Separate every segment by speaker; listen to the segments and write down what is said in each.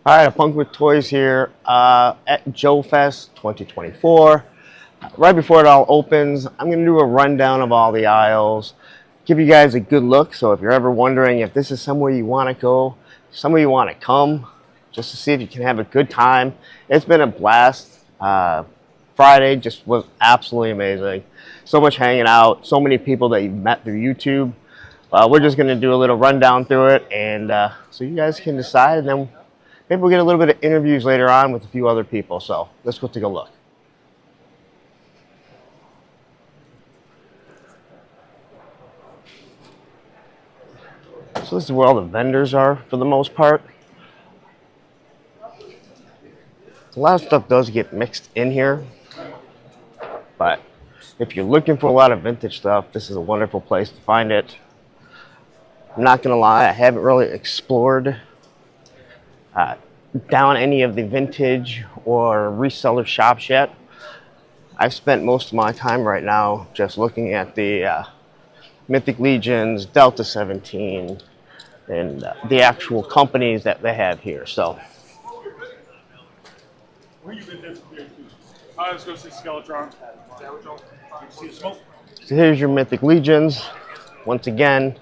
Speaker 1: All right, a Punk with Toys here at JoeFest 2024. Right before it all opens, I'm going to do a rundown of all the aisles, give you guys a good look. So if you're ever wondering if this is somewhere you want to go, somewhere you want to come, just to see if you can have a good time, it's been a blast. Friday just was absolutely amazing. So much hanging out, so many people that you've met through YouTube. We're just going to do a little rundown through it, and so you guys can decide, and then maybe we'll get a little bit of interviews later on with a few other people. So let's go take a look. So this is where all the vendors are for the most part. A lot of stuff does get mixed in here, but if you're looking for a lot of vintage stuff, this is a wonderful place to find it. I'm not going to lie, I haven't really explored down any of the vintage or reseller shops yet. I've spent most of my time right now just looking at the Mythic Legions, Delta 17, and the actual companies that they have here. So
Speaker 2: Let's go see Skeletron. See the smoke.
Speaker 1: So here's your Mythic Legions. Once again,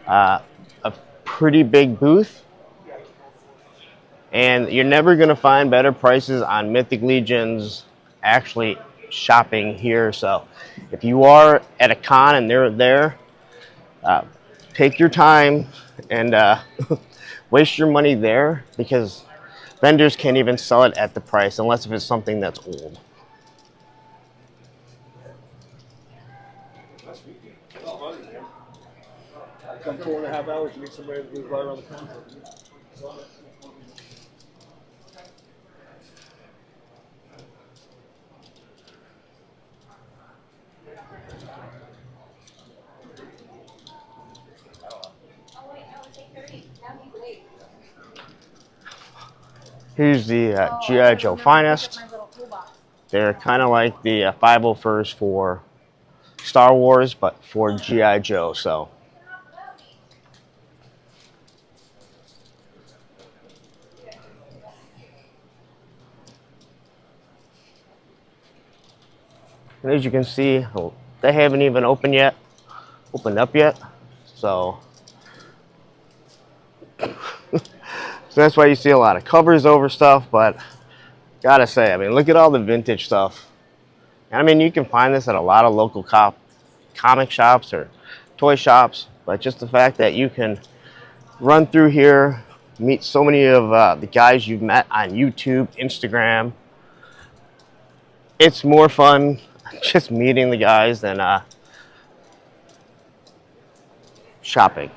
Speaker 1: a pretty big booth. And you're never going to find better prices on Mythic Legions actually shopping here. So if you are at a con and they're there, take your time and waste your money there, because vendors can't even sell it at the price unless if it's something that's old.
Speaker 2: Come 4.5 hours to meet somebody that lives right around the corner.
Speaker 1: Here's the G.I. Joe Finest. They're kind of like the 501st for Star Wars, but for G.I. Joe. So and as you can see, they haven't even opened up yet. So so that's why you see a lot of covers over stuff. But gotta say, I mean, look at all the vintage stuff. I mean, you can find this at a lot of local comic shops or toy shops, but just the fact that you can run through here, meet so many of the guys you've met on YouTube, Instagram. It's more fun just meeting the guys than shopping.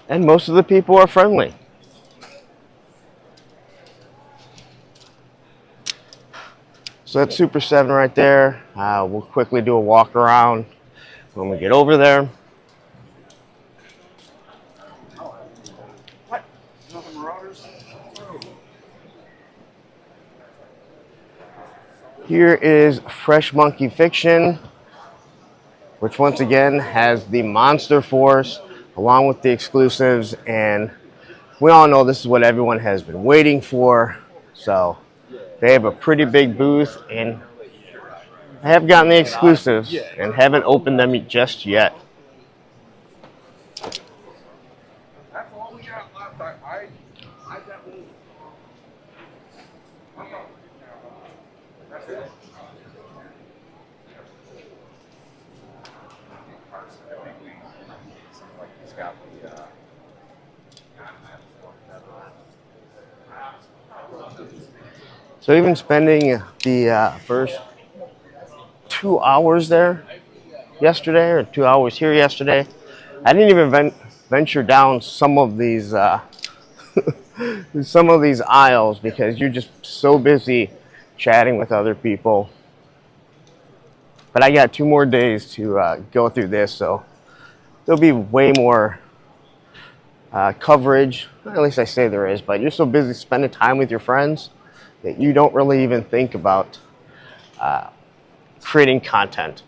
Speaker 1: And most of the people are friendly. So that's Super 7 right there. We'll quickly do a walk around when we get over there.
Speaker 2: What? Nothing Marauders?
Speaker 1: Here is Fresh Monkey Fiction, which once again has the Monster Force along with the exclusives, and we all know this is what everyone has been waiting for. So they have a pretty big booth, and I have gotten the exclusives and haven't opened them just yet.
Speaker 2: That's all we got left. I got one. That's it.
Speaker 1: So even spending the first 2 hours there yesterday, or 2 hours here yesterday, I didn't even venture down some of these some of these aisles because you're just so busy chatting with other people. But I got 2 more days to go through this, so there'll be way more coverage. At least I say there is, but you're so busy spending time with your friends that you don't really even think about creating content.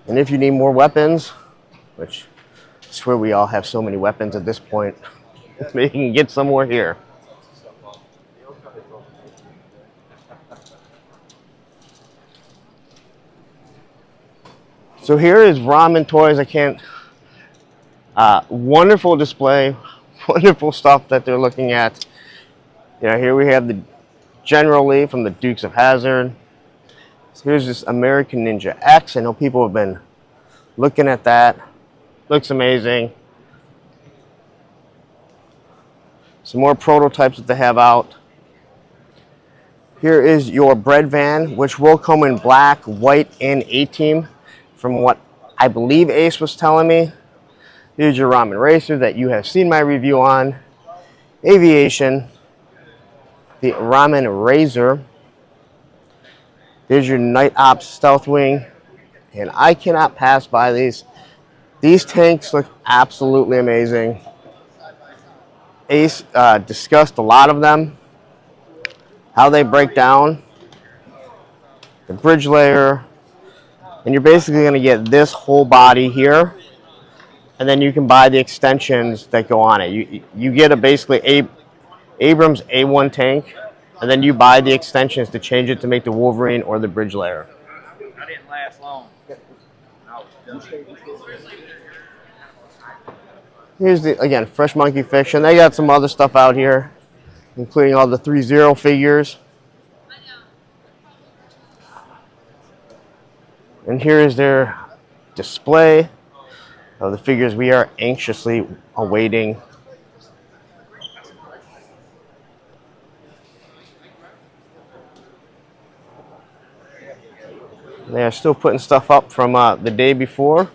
Speaker 1: And if you need more weapons, which I swear we all have so many weapons at this point, maybe you can get some more here. So here is Ramen Toys. I can't, wonderful display, wonderful stuff that they're looking at. You know, here we have the General Lee from the Dukes of Hazzard. So here's this American Ninja X. I know people have been looking at that. Looks amazing. Some more prototypes that they have out. Here is your bread van, which will come in black, white, and A-Team, from what I believe Ace was telling me. Here's your Ramen Racer that you have seen my review on. Aviation. The Ramen Razor. There's your Night Ops Stealth Wing. And I cannot pass by these. These tanks look absolutely amazing. Ace discussed a lot of them. How they break down. The bridge layer. And you're basically going to get this whole body here. And then you can buy the extensions that go on it. You get basically Abrams A1 tank. And then you buy the extensions to change it to make the Wolverine or the bridge layer.
Speaker 2: I didn't last long.
Speaker 1: Here's the, again, Fresh Monkey Fiction. They got some other stuff out here, including all the 3-0 figures. And here is their display of the figures we are anxiously awaiting. They are still putting stuff up from the day before.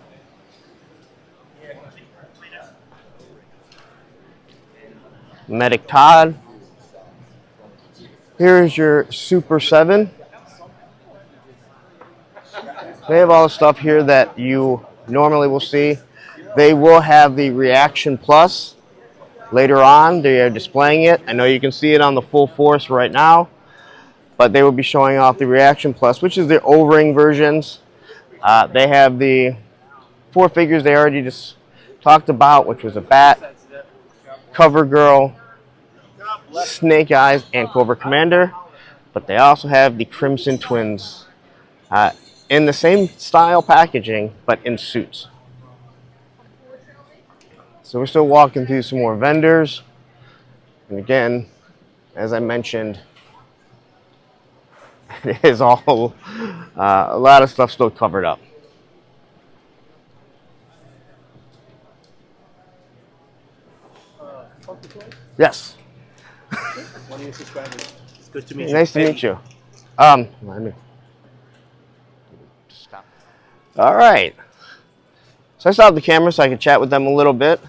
Speaker 1: Medic Todd. Here's your Super 7. They have all the stuff here that you normally will see. They will have the Reaction Plus later on. They are displaying it. I know you can see it on the full force right now, but they will be showing off the Reaction Plus, which is their O-ring versions. They have the 4 figures they already just talked about, which was a Bat, Cover Girl, Snake Eyes, and Cobra Commander. But they also have the Crimson Twins in the same style packaging, but in suits. So we're still walking through some more vendors. And again, as I mentioned, it is all a lot of stuff still covered up. Yes.
Speaker 3: One of your subscribers. It's good to meet you.
Speaker 1: Nice to meet you. Let me stop. All right. So I stopped the camera so I could chat with them a little bit.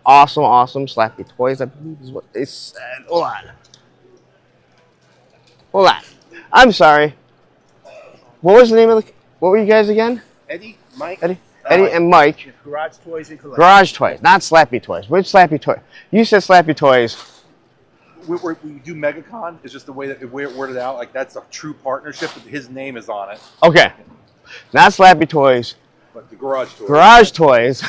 Speaker 1: Awesome, Slappy Toys, I believe is what they said. Hold on. I'm sorry. What was the name of the? What were you guys again?
Speaker 3: Eddie, Mike.
Speaker 1: Eddie and Mike.
Speaker 3: Garage Toys and Collectibles.
Speaker 1: Garage Toys, not Slappy Toys. Which Slappy Toy? You said Slappy Toys.
Speaker 4: We do MegaCon. It's just the way that it worded out. Like, that's a true partnership. His name is on it.
Speaker 1: Okay. Not Slappy Toys.
Speaker 4: But the Garage Toys.
Speaker 1: Garage Toys.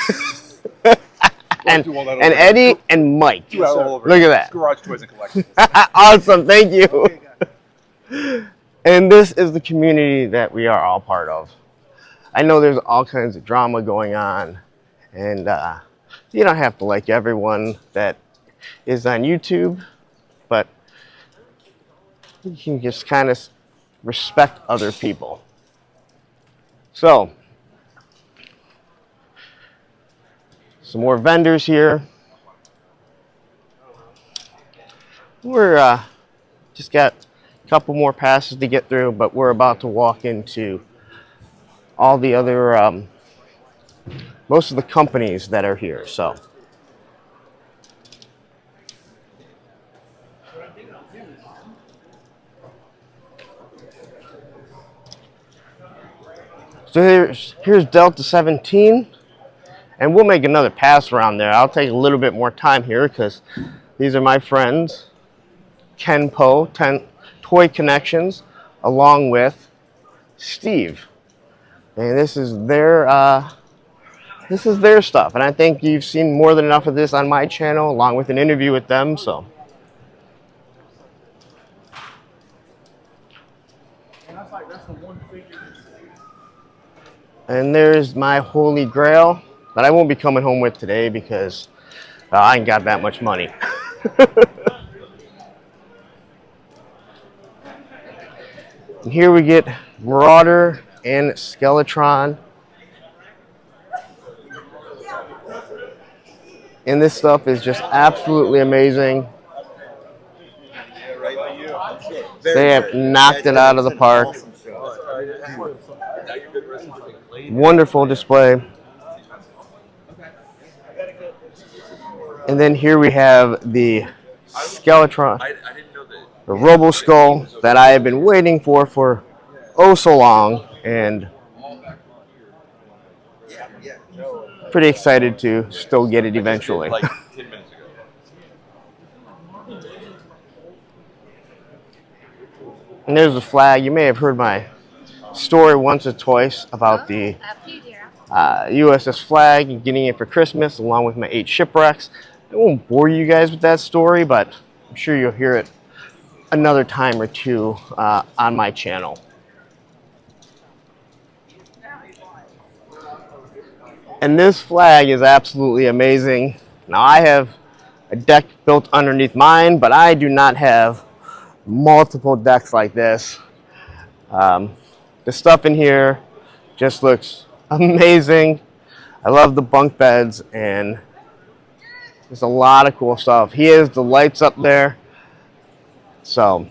Speaker 1: and Eddie and Mike.
Speaker 4: Look
Speaker 1: at that.
Speaker 4: Garage Toys and Collectibles.
Speaker 1: Awesome. Thank you. And this is the community that we are all part of. I know there's all kinds of drama going on. And you don't have to like everyone that is on YouTube. But you can just kind of respect other people. So, some more vendors here. We're just got a couple more passes to get through, but we're about to walk into all the other, most of the companies that are here. So. So here's Delta 17, and we'll make another pass around there. I'll take a little bit more time here because these are my friends, Ken Poe, Toy Connections, along with Steve. And this is their stuff. And I think you've seen more than enough of this on my channel, along with an interview with them. So. And there's my holy grail that I won't be coming home with today because I ain't got that much money. And here we get Marauder and Skeletron. And this stuff is just absolutely amazing. They have knocked it out of the park. Wonderful display. And then here we have the Skeletron, the Robo Skull that I have been waiting for oh so long, and pretty excited to still get it eventually. And there's the flag. You may have heard my story once or twice about the USS flag and getting it for Christmas, along with my 8 shipwrecks. I won't bore you guys with that story, but I'm sure you'll hear it another time or two on my channel. And this flag is absolutely amazing. Now I have a deck built underneath mine, but I do not have multiple decks like this. The stuff in here just looks amazing. I love the bunk beds, and there's a lot of cool stuff. He has the lights up there. So,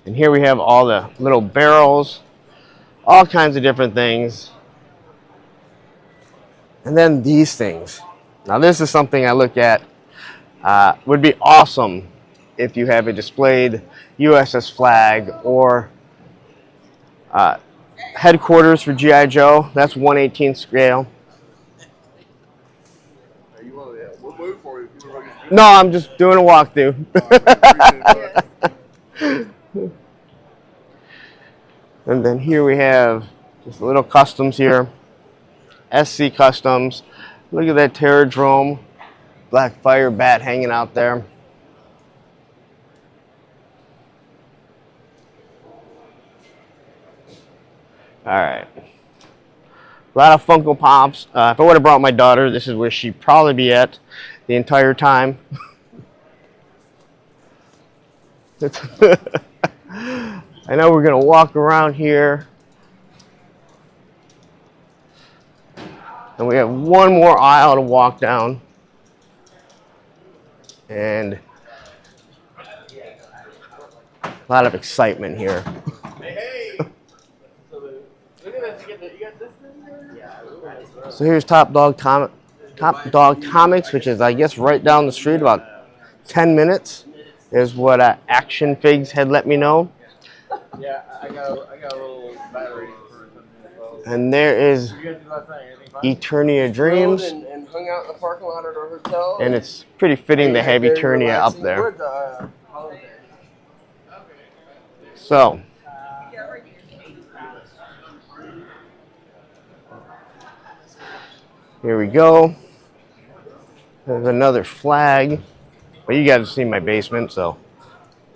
Speaker 1: and here we have all the little barrels, all kinds of different things. And then these things. Now this is something I look at. Would be awesome if you have a displayed USS flag or headquarters for G.I. Joe. That's 1/18 scale. No, I'm just doing a walkthrough. And then here we have just little customs here. SC Customs. Look at that Terradrome. Black Fire Bat hanging out there. Alright. A lot of Funko Pops. If I would have brought my daughter, this is where she'd probably be at the entire time. I know we're going to walk around here. And we have one more aisle to walk down. And a lot of excitement here. So here's Top Dog Comics, which is, I guess, right down the street, about 10 minutes. Is what Action Figs had let me know.
Speaker 2: Yeah, I got a little battery for something.
Speaker 1: And there is Eternia Dreams.
Speaker 2: And hung out in the parking lot at our hotel.
Speaker 1: And it's pretty fitting to have Eternia up there. So, here we go. There's another flag. Well, you guys have seen my basement, so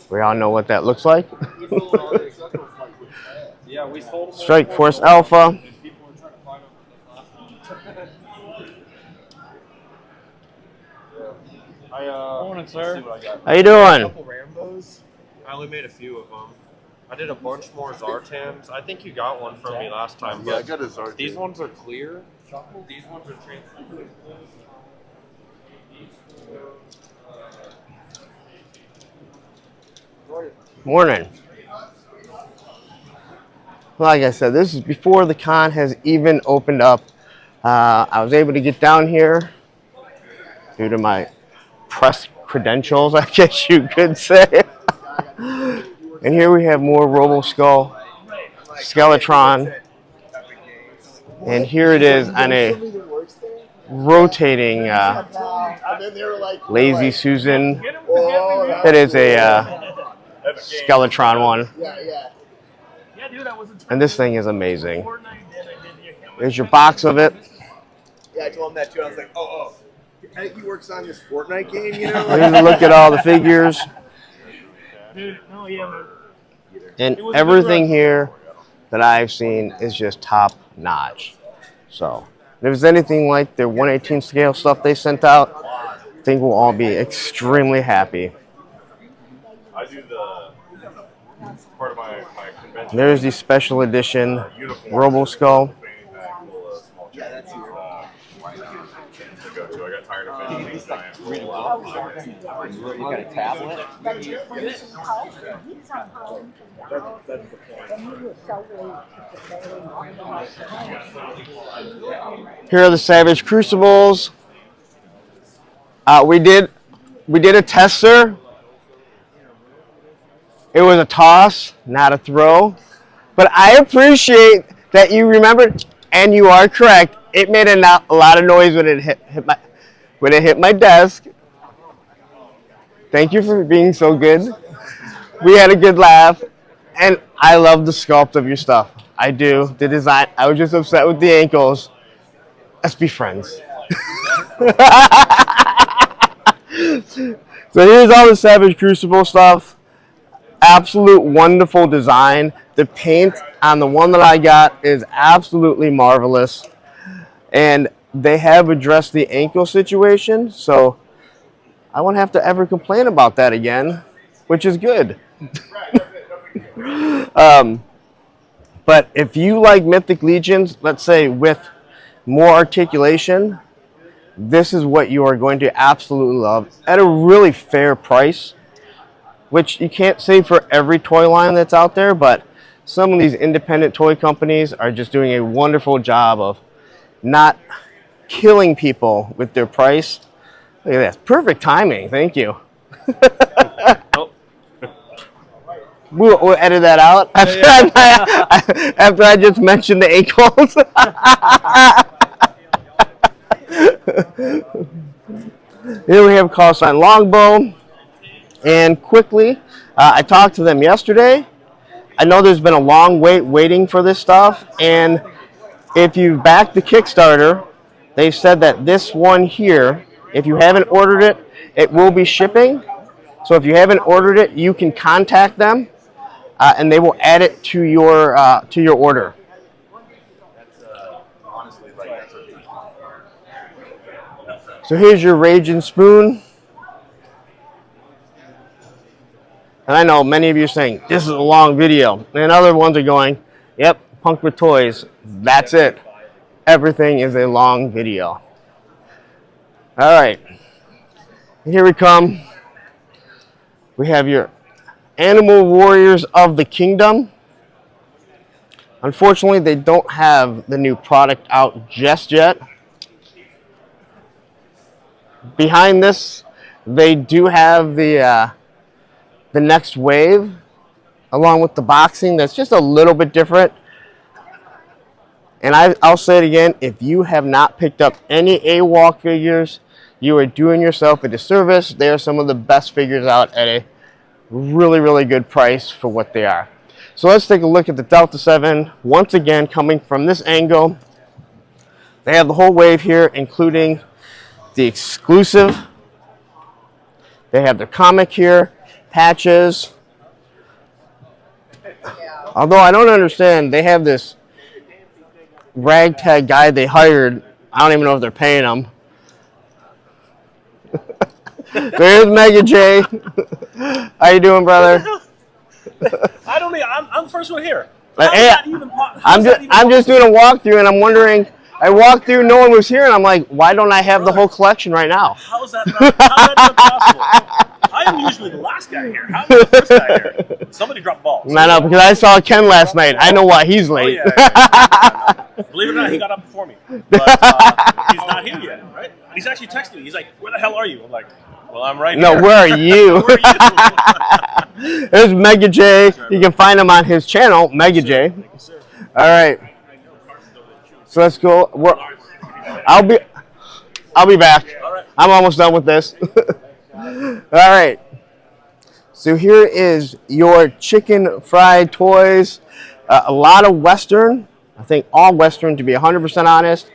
Speaker 1: we all know what that looks like. Strike Force Alpha.
Speaker 5: Morning, sir.
Speaker 1: How you doing?
Speaker 5: A couple Rambos. I only made a few of them. I did a bunch more Zartans. I think you got one from me last time.
Speaker 4: Yeah, I got a Zartan.
Speaker 5: These ones are clear. These ones are translucent.
Speaker 1: Morning. Like I said, this is before the con has even opened up. I was able to get down here due to my press credentials, I guess you could say. And here we have more Robo Skull, Skeletron, and here it is on a rotating Lazy Susan. That is a Skeletron one.
Speaker 3: dude, I wasn't
Speaker 1: And this thing is amazing.
Speaker 3: Fortnite, then I did the account.
Speaker 1: There's your box of it.
Speaker 2: Yeah, I told him that too. I was like, oh. I think he works on this Fortnite game, you know?
Speaker 1: Here's a look at all the figures.
Speaker 3: Dude, no, yeah, man.
Speaker 1: And everything here that I've seen is just top notch. So, if there's anything like their 1/18 scale stuff they sent out, I think we'll all be extremely happy.
Speaker 5: I do the part of my convention.
Speaker 1: There's the special edition Robo Skull.
Speaker 2: Yeah, that's here.
Speaker 5: To go to. I got tired of it.
Speaker 2: You got a tablet?
Speaker 1: Here are the Savage Crucibles. We did a tester. It was a toss, not a throw. But I appreciate that you remembered, and you are correct. It made a lot of noise when it hit my desk. Thank you for being so good. We had a good laugh, and I love the sculpt of your stuff. I do. The design. I was just upset with the ankles. Let's be friends. So here's all the Savage Crucible stuff. Absolute wonderful design. The paint on the one that I got is absolutely marvelous. And they have addressed the ankle situation, so I won't have to ever complain about that again, which is good. But if you like Mythic Legions, let's say with more articulation, this is what you are going to absolutely love at a really fair price, which you can't say for every toy line that's out there, but some of these independent toy companies are just doing a wonderful job of not killing people with their price. Look at this. Perfect timing. Thank you. We'll edit that out after I just mentioned the ankles. Here we have Carsign Longbow. And quickly, I talked to them yesterday. I know there's been a long wait waiting for this stuff. And if you've backed the Kickstarter, they said that this one here, if you haven't ordered it, it will be shipping. So if you haven't ordered it, you can contact them, and they will add it to your order. So here's your Raging Spoon. And I know many of you are saying, this is a long video. And other ones are going, yep, Punk with Toys. That's it. Everything is a long video. All right. Here we come. We have your Animal Warriors of the Kingdom. Unfortunately, they don't have the new product out just yet. Behind this, they do have the next wave, along with the boxing that's just a little bit different. And I'll say it again, if you have not picked up any AWalk figures, you are doing yourself a disservice. They are some of the best figures out at a really, really good price for what they are. So let's take a look at the Delta 7. Once again, coming from this angle, they have the whole wave here, including the exclusive. They have their comic here, patches. Although I don't understand, they have this ragtag guy they hired. I don't even know if they're paying him. There's Mega J. How you doing, brother?
Speaker 3: I don't need. I'm the first one here.
Speaker 1: I'm just doing a walkthrough, and I'm wondering. I walked through, no one was here, and I'm like, why don't I have the whole collection right now?
Speaker 3: How's that not possible? I am usually the last guy here. How am I the first guy here? Somebody dropped balls.
Speaker 1: I know, because I saw Ken last night. I know why he's late.
Speaker 3: Oh, yeah. Believe it or not, he got up before me. But he's not here yet, right? And he's actually texting me. He's like, where the hell are you? I'm like, well, I'm right here.
Speaker 1: No, where are you?
Speaker 3: Where are you?
Speaker 1: There's Mega J. You can find him on his channel, Mega J.
Speaker 3: Thank you, sir.
Speaker 1: All right. So let's go. I'll be back.
Speaker 3: All right.
Speaker 1: I'm almost done with this. All right. So here is your chicken fried toys. A lot of Western. I think all Western, to be 100% honest.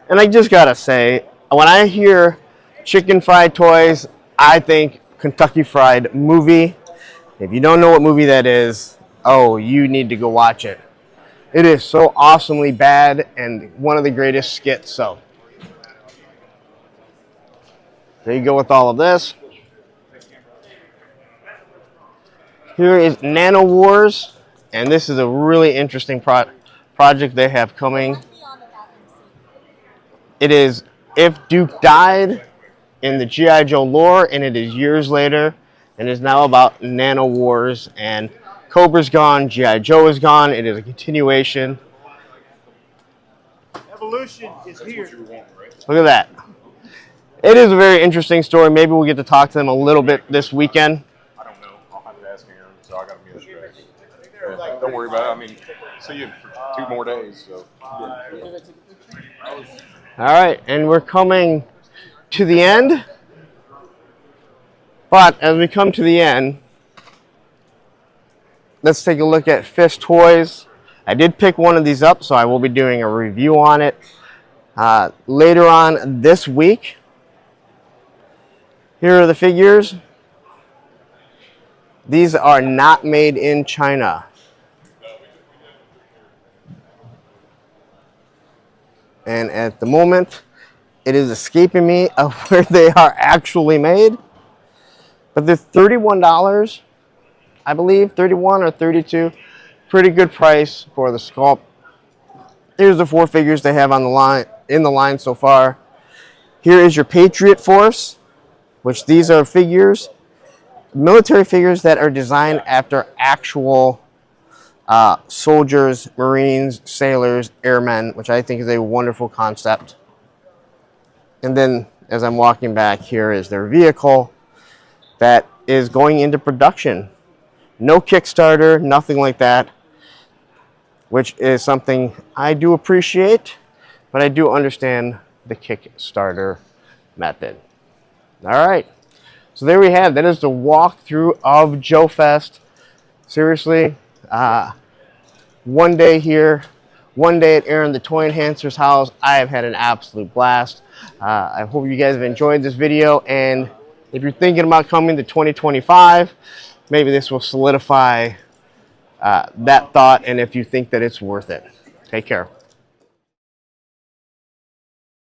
Speaker 1: And I just gotta say, when I hear chicken fried toys, I think Kentucky Fried Movie. If you don't know what movie that is, oh, you need to go watch it. It is so awesomely bad and one of the greatest skits. So there you go with all of this. Here is Nano Wars, and this is a really interesting project they have coming. It is if Duke died in the G.I. Joe lore, and it is years later, and is now about Nano Wars, and Cobra's gone, G.I. Joe is gone. It is a continuation.
Speaker 5: Evolution is here.
Speaker 1: Look at that. It is a very interesting story. Maybe we'll get to talk to them a little bit this weekend.
Speaker 2: I don't know. I'll have to ask Aaron, so I got to be in the Don't worry about it. I mean, see you for 2 more days. So.
Speaker 1: All right, and we're coming to the end. But as we come to the end, let's take a look at Fist Toys. I did pick one of these up, so I will be doing a review on it later on this week. Here are the figures. These are not made in China. And at the moment, it is escaping me of where they are actually made. But they're $31, I believe, 31 or 32. Pretty good price for the sculpt. Here's the 4 figures they have on the line in the line so far. Here is your Patriot Force, which these are figures, military figures that are designed after actual soldiers, Marines, sailors, airmen, which I think is a wonderful concept. And then as I'm walking back, here is their vehicle that is going into production. No Kickstarter, nothing like that, which is something I do appreciate, but I do understand the Kickstarter method. All right, so there we have. That is the walkthrough of JoeFest. Seriously, one day here, one day at Aaron the Toy Enhancer's house. I have had an absolute blast. I hope you guys have enjoyed this video, and if you're thinking about coming to 2025, maybe this will solidify that thought, and if you think that it's worth it. Take care.